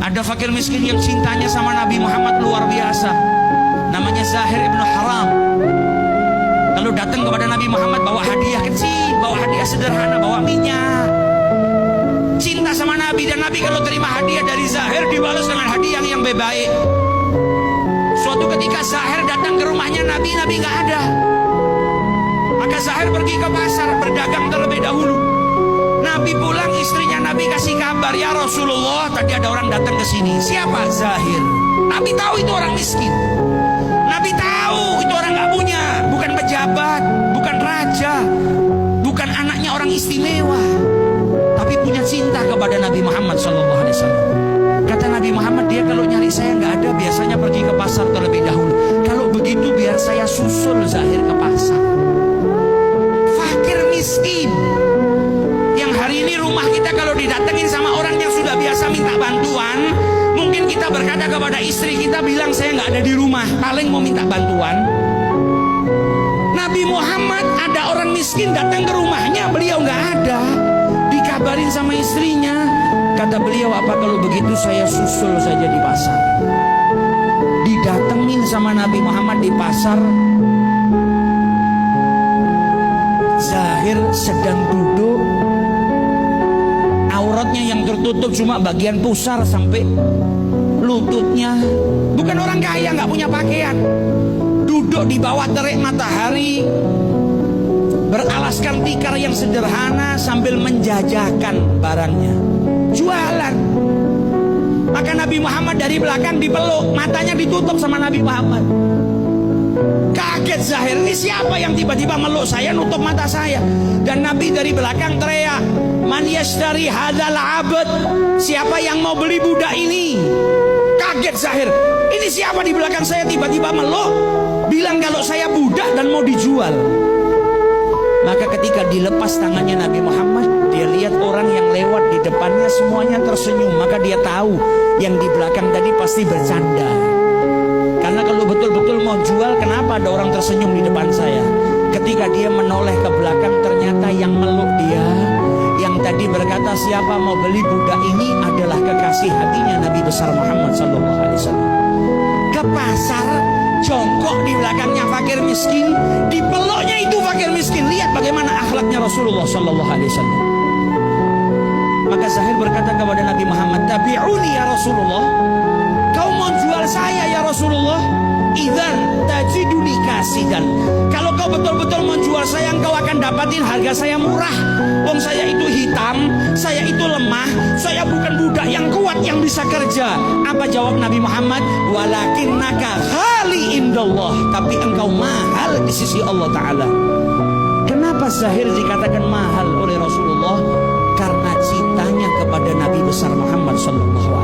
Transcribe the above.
Ada fakir miskin yang cintanya sama Nabi Muhammad luar biasa. Namanya Zahir ibn Haram. Kalau datang kepada Nabi Muhammad bawa hadiah kecil, bawa hadiah sederhana, bawa minyak. Cinta sama Nabi, dan Nabi kalau terima hadiah dari Zahir dibalas dengan hadiah yang baik. Suatu ketika Zahir datang ke rumahnya Nabi nggak ada. Maka Zahir pergi ke pasar berdagang terlebih dahulu. Nabi pulang, istrinya Nabi kasih kabar, ya Rasulullah, tadi ada orang datang ke sini. Siapa? Zahir. Nabi tahu itu orang miskin. Nabi tahu itu orang nggak punya, bukan pejabat, bukan raja, bukan anaknya orang istimewa, tapi punya cinta kepada Nabi Muhammad SAW. Kata Nabi Muhammad, dia kalau nyari saya nggak ada, biasanya pergi ke pasar terlebih dahulu. Kalau begitu biar saya susul Zahir ke pasar. Fakir miskin yang hari ini rumah kita kalau didatengin sama orang yang sudah biasa minta bantuan, mungkin kita berkata kepada istri kita, bilang saya nggak ada di rumah, paling mau minta bantuan. Nabi Muhammad ada orang miskin datang ke rumahnya, beliau nggak ada, dikabarin sama istrinya. Kata beliau, apa kalau begitu saya susul saja di pasar. Didatengin sama Nabi Muhammad di pasar. Zahir sedang duduk, auratnya yang tertutup cuma bagian pusar sampai lututnya. Bukan orang kaya, nggak punya pakaian. Duduk di bawah terik matahari, beralaskan tikar yang sederhana sambil menjajakan barangnya, jualan. Maka Nabi Muhammad dari belakang dipeluk, matanya ditutup sama Nabi Muhammad. Kaget Zahir, ini siapa yang tiba-tiba meluk saya, nutup mata saya? Dan Nabi dari belakang teriak, man yashtari hadzal abd, siapa yang mau beli budak ini? Kaget Zahir, ini siapa di belakang saya tiba-tiba meluk, bilang kalau saya budak dan mau dijual. Maka ketika dilepas tangannya Nabi Muhammad, dia lihat orang yang lewat di depannya semuanya tersenyum. Maka dia tahu yang di belakang tadi pasti bercanda. Karena kalau betul-betul mau jual, kenapa ada orang tersenyum di depan saya? Ketika dia menoleh ke belakang, ternyata yang meluk dia, yang tadi berkata siapa mau beli budak ini, adalah kekasih hatinya Nabi besar Muhammad SAW. Ke pasar, jongkok di belakangnya fakir miskin, dipeluknya itu fakir miskin. Lihat bagaimana akhlaknya Rasulullah SAW. Maka Zahir berkata kepada Nabi Muhammad, tabi'uni ya Rasulullah, kau mau jual saya ya Rasulullah? Idzan tajiduni kasidan, kalau kau betul-betul menjual saya, engkau akan dapatin harga saya murah. Wong saya itu hitam, saya itu lemah, saya bukan budak yang kuat yang bisa kerja. Apa jawab Nabi Muhammad? Walakinnaka ghali indallah, tapi engkau mahal di sisi Allah Ta'ala. Kenapa Zahir dikatakan mahal oleh Rasulullah? Karena cintanya kepada Nabi besar Muhammad SAW.